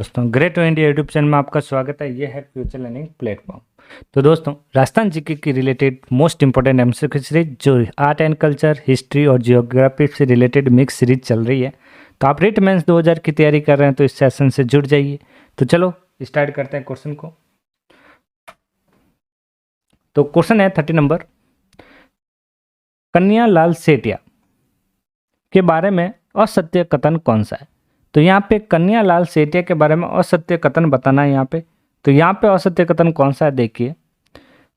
दोस्तों great India YouTube channel में आपका स्वागत है। ये है फ्यूचर लर्निंग प्लेटफॉर्म। तो दोस्तों राजस्थान जीके की related most important MCQ series जो आर्ट एंड कल्चर, हिस्ट्री और जियोग्राफी से रिलेटेड मिक्स सीरीज चल रही है। तो आप रिट मेंस 2000 की तैयारी कर रहे हैं तो इस सेशन से जुड़ जाइए। तो चलो स्टार्ट करते हैं क्वेश्चन को। तो क्वेश्चन है 30 नंबर, कन्या लाल सेठिया के बारे में असत्य कथन कौन सा है। तो यहाँ पे कन्या लाल सेठिया के बारे में असत्य कथन बताना है यहाँ पे। तो यहाँ पे असत्य कथन कौन सा है देखिए।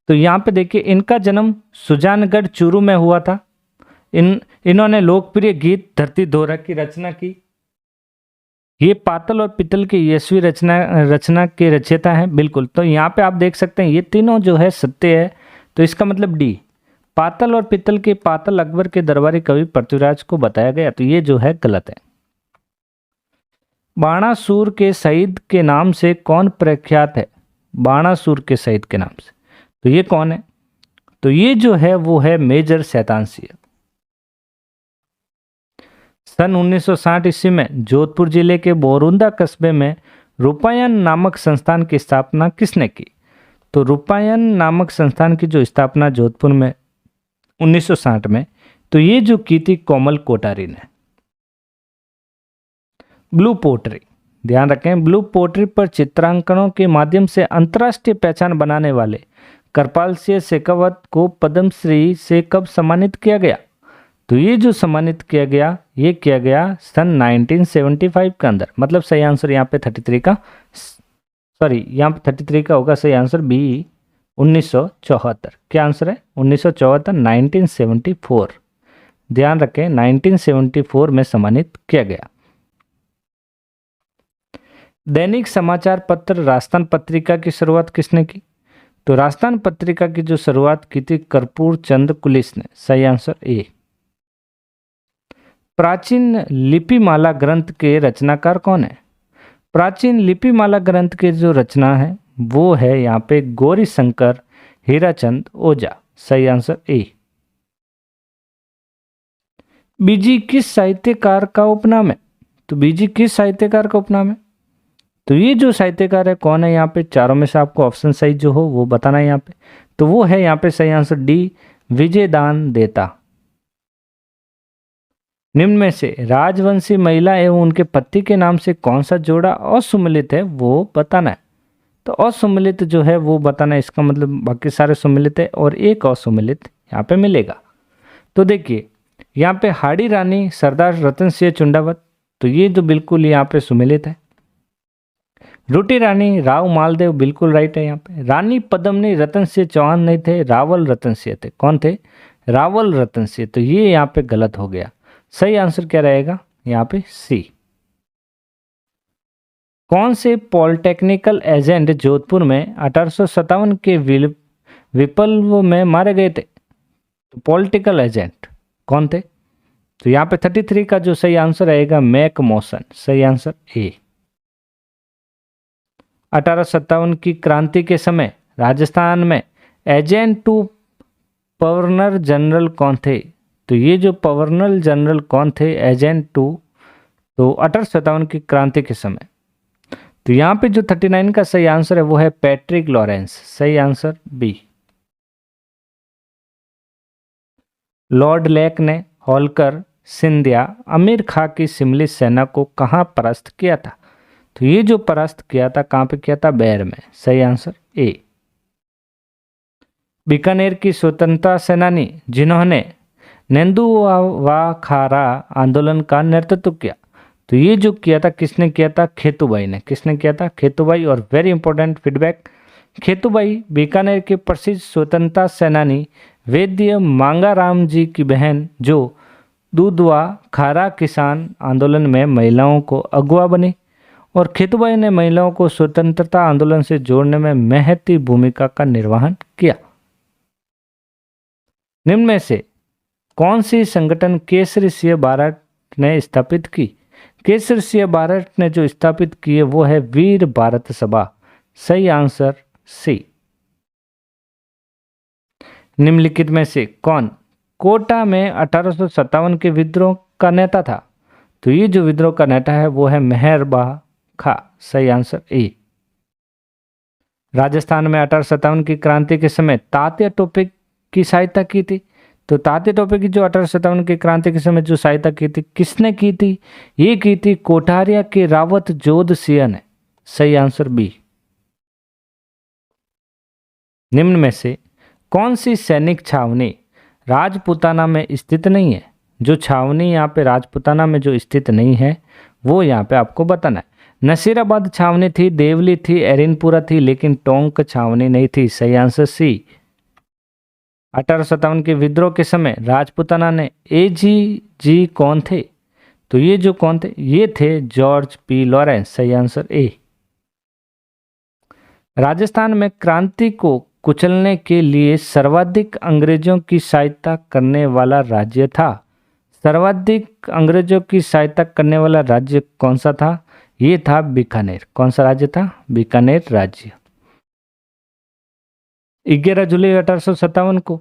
तो यहाँ पे देखिए, इनका जन्म सुजानगढ़ चूरू में हुआ था। इन्होंने लोकप्रिय गीत धरती धोरा की रचना की। ये पातल और पित्तल की यशस्वी रचना के रचयिता हैं। बिल्कुल, तो यहाँ पे आप देख सकते हैं ये तीनों जो है सत्य है। तो इसका मतलब डी, पातल और पित्तल के पातल अकबर के दरबारी कवि पृथ्वीराज को बताया गया। तो ये जो है गलत है। बाणासुर के शहीद के नाम से कौन प्रख्यात है। बाणासुर के शहीद के नाम से, तो ये कौन है। तो ये जो है वो है मेजर शैतान सिंह। सन 1960 ईस्वी में जोधपुर जिले के बोरुंदा कस्बे में रूपायन नामक संस्थान की स्थापना किसने की। तो रूपायन नामक संस्थान की जो स्थापना जोधपुर में 1960 में, तो ये जो की थी कोमल कोठारी ने। ब्लू पोट्री, ध्यान रखें, ब्लू पोट्री पर चित्रांकनों के माध्यम से अंतर्राष्ट्रीय पहचान बनाने वाले कृपाल सिंह शेखावत को पद्मश्री से कब सम्मानित किया गया। तो ये जो सम्मानित किया गया, ये किया गया सन 1975 के अंदर। मतलब सही आंसर यहाँ पे 33 का, सॉरी यहाँ पे 33 का होगा सही आंसर बी 1974। क्या आंसर है 1974, 1974। ध्यान रखें 1974 में सम्मानित किया गया। दैनिक समाचार पत्र राजस्थान पत्रिका की शुरुआत किसने की। तो राजस्थान पत्रिका की जो शुरुआत की थी कर्पूर चंद कुलिस ने। सही आंसर ए। प्राचीन लिपिमाला ग्रंथ के रचनाकार कौन है। प्राचीन लिपिमाला ग्रंथ के जो रचना है वो है यहाँ पे गौरी शंकर हीराचंद ओझा। सही आंसर ए। बीजी किस साहित्यकार का उपनाम है। तो बीजी किस साहित्यकार का उपनाम है। तो ये जो साहित्यकार है कौन है, यहाँ पे चारों में से आपको ऑप्शन सही जो हो वो बताना है यहाँ पे। तो वो है यहाँ पे सही आंसर डी विजयदान देता। निम्न में से राजवंशी महिला एवं उनके पति के नाम से कौन सा जोड़ा असुमिलित है वो बताना है। तो असुमिलित जो है वो बताना है, इसका मतलब बाकी सारे सुमिलित है और एक असुमिलित यहाँ पे मिलेगा। तो देखिए यहाँ पे हाड़ी रानी सरदार रतन सिंह चुंडावत, तो ये जो बिल्कुल यहाँ पे सुमिलित है। रूटी रानी राव मालदेव बिल्कुल राइट है यहाँ पे। रानी पद्मनी रतन सिंह चौहान नहीं थे, रावल रतन सिंह थे। कौन थे, रावल रतन सिंह। तो ये यहाँ पे गलत हो गया। सही आंसर क्या रहेगा यहाँ पे सी। कौन से पॉलिटेक्निकल एजेंट जोधपुर में 1857 के विप्लव में मारे गए थे। तो पॉलिटिकल एजेंट कौन थे। तो यहाँ पे 33 का जो सही आंसर रहेगा मैक मॉसन। सही आंसर ए। 1857 की क्रांति के समय राजस्थान में एजेंट टू गवर्नर जनरल कौन थे। तो ये जो गवर्नर जनरल कौन थे एजेंट टू, तो 1857 की क्रांति के समय। तो यहाँ पे जो 39 का सही आंसर है वो है पैट्रिक लॉरेंस। सही आंसर बी। लॉर्ड लेक ने होलकर, सिंधिया, अमीर खां की शिमली सेना को कहाँ परास्त किया था। तो ये जो परास्त किया था कहाँ पे किया था, बैर में। सही आंसर ए। बीकानेर की स्वतंत्रता सेनानी जिन्होंने नेंदुवाखारा आंदोलन का नेतृत्व किया, तो ये जो किया था किसने किया था, खेतूबाई ने। किसने किया था, खेतूबाई। और वेरी इंपॉर्टेंट फीडबैक, खेतूबाई बीकानेर के प्रसिद्ध स्वतंत्रता सेनानी वैद्य मांगाराम जी की बहन जो दूधवा खारा किसान आंदोलन में महिलाओं को अगुवा बनी। और खेतूबाई ने महिलाओं को स्वतंत्रता आंदोलन से जोड़ने में महती भूमिका का निर्वहन किया। निम्न में से कौन सी संगठन केसरी सिंह बारट ने स्थापित की। केसरी सिंह बारट ने जो स्थापित की है वो है वीर भारत सभा। सही आंसर सी। निम्नलिखित में से कौन कोटा में 1857 के विद्रोह का नेता था। तो ये जो विद्रोह का नेता है वो है मेहरबा खा, सही आंसर ए। राजस्थान में 1857 की क्रांति के समय तात्या टोपे की सहायता की थी। तो तात्या टोपे की जो 1857 की क्रांति के समय जो सहायता की थी, किसने की थी? ये की थी कोठारिया के रावत जोध सिंह ने, सही आंसर बी। निम्न में से कौन सी सैनिक छावनी राजपूताना में स्थित नहीं है? जो छावनी यहाँ पे राजपूताना में जो स्थित नहीं है वो यहाँ पे आपको बताना है। नसीराबाद छावनी थी, देवली थी, एरिनपुरा थी, लेकिन टोंक छावनी नहीं थी, सही आंसर सी। 1857 के विद्रोह के समय राजपूताना ने एजी कौन थे? तो ये जो कौन थे, ये थे जॉर्ज पी लॉरेंस, सही आंसर ए। राजस्थान में क्रांति को कुचलने के लिए सर्वाधिक अंग्रेजों की सहायता करने वाला राज्य था। सर्वाधिक अंग्रेजों की सहायता करने वाला राज्य कौन सा था? ये था बीकानेर। कौन सा राज्य था? बीकानेर राज्य। 11 जुलाई 1857 को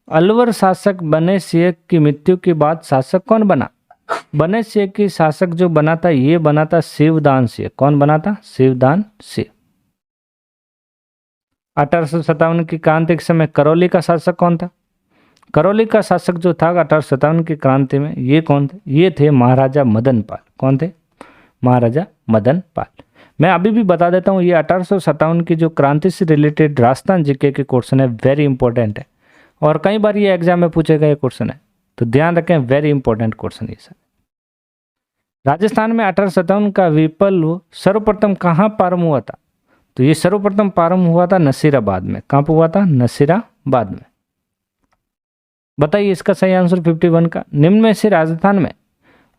अलवर शासक बने सिंह की मृत्यु के बाद शासक कौन बना? बने सिंह की शासक जो बना था ये बना था शिवदान सिंह। कौन बना था? शिवदान सिंह। 1857 की क्रांति के समय करौली का शासक कौन था? करौली का शासक जो था 1857 की क्रांति में, ये कौन थे? ये थे महाराजा मदन पाल। कौन थे? महाराजा मदन पाल। मैं अभी भी बता देता हूँ, ये 1857 की जो क्रांति से रिलेटेड राजस्थान जीके के क्वेश्चन है, वेरी इंपॉर्टेंट है और कई बार ये एग्जाम में पूछे गए क्वेश्चन है, तो ध्यान रखें, वेरी इंपॉर्टेंट क्वेश्चन ये सर। राजस्थान में 1857 का विप्लव सर्वप्रथम कहाँ प्रारंभ हुआ था? तो ये सर्वप्रथम प्रारंभ हुआ था नसीराबाद में। कहाँ पर हुआ था? नसीराबाद में। बताइए इसका सही आंसर 51 का। निम्न में से राजस्थान में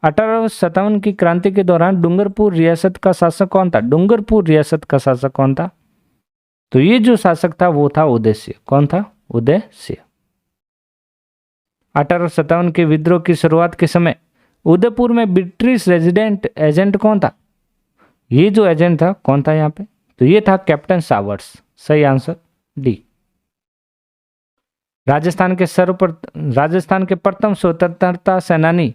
1857 की क्रांति के दौरान डूंगरपुर रियासत का शासक कौन था? डूंगरपुर रियासत का शासक कौन था? तो ये जो शासक था वो था उदय सिंह। कौन था? उदय सिंह। 1857 के विद्रोह की शुरुआत के समय उदयपुर में ब्रिटिश रेजिडेंट एजेंट कौन था? ये जो एजेंट था कौन था यहाँ पे? तो ये था कैप्टन सावर्स, सही आंसर डी। राजस्थान के प्रथम स्वतंत्रता सेनानी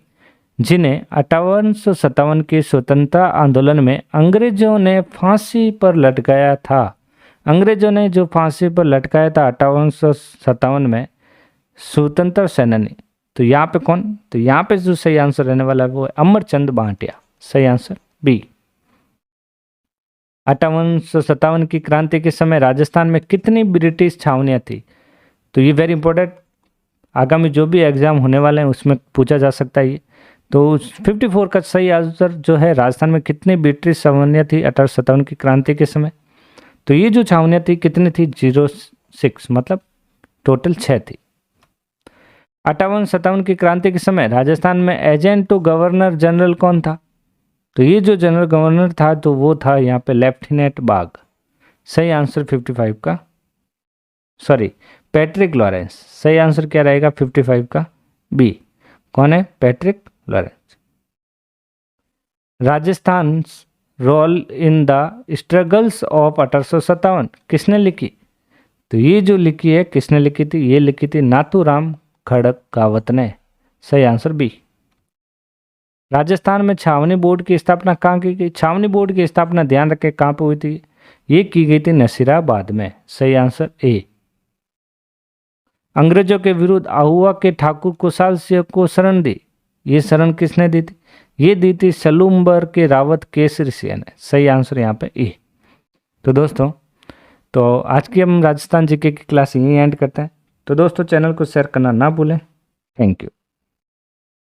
जिन्हें 5857 के स्वतंत्रता आंदोलन में अंग्रेजों ने फांसी पर लटकाया था। अंग्रेजों ने जो फांसी पर लटकाया था 5857 में, स्वतंत्र सेनानी, तो यहाँ पे कौन? तो यहाँ पे जो सही आंसर रहने वाला है वो है अमरचंद भाटिया, सही आंसर बी। 5857 की क्रांति के समय राजस्थान में कितनी ब्रिटिश छावनियाँ थी? तो ये वेरी इंपॉर्टेंट, आगामी जो भी एग्जाम होने वाले हैं उसमें पूछा जा सकता है ये। तो 54 का सही आंसर जो है, राजस्थान में कितनी ब्रिटिश छावनियाँ थी 1857 की क्रांति के समय? तो ये जो छावनियाँ थी कितनी थी? 06, मतलब टोटल 6 थी। 5857 की क्रांति के समय राजस्थान में एजेंट टू गवर्नर जनरल कौन था? तो ये जो जनरल गवर्नर था तो वो था यहाँ पे लेफ्टिनेंट बाग, सही आंसर 55 का, सॉरी पैट्रिक लॉरेंस। सही आंसर क्या रहेगा 55 का? बी। कौन है? Patrick Lawrence. Rajasthan role in the struggles of 1857 किसने लिखी? तो ये जो लिखी है किसने लिखी थी? ये लिखी थी नाथूराम खड़गकावत ने, सही आंसर बी। राजस्थान में छावनी बोर्ड की स्थापना कहाँ की गई? छावनी बोर्ड की स्थापना ध्यान रखें कहाँ पे हुई थी? ये की गई थी नसीराबाद में, सही आंसर ए। अंग्रेजों के विरुद्ध आहुआ के ठाकुर कुशाल सिंह को शरण दी, ये शरण किसने दी थी? ये दी थी सलूम्बर के रावत केसरी सिंह ने, सही आंसर यहाँ पे ए। तो दोस्तों, तो आज की हम राजस्थान जीके की क्लास यहीं एंड करते हैं। तो दोस्तों, चैनल को शेयर करना ना भूलें। Thank you.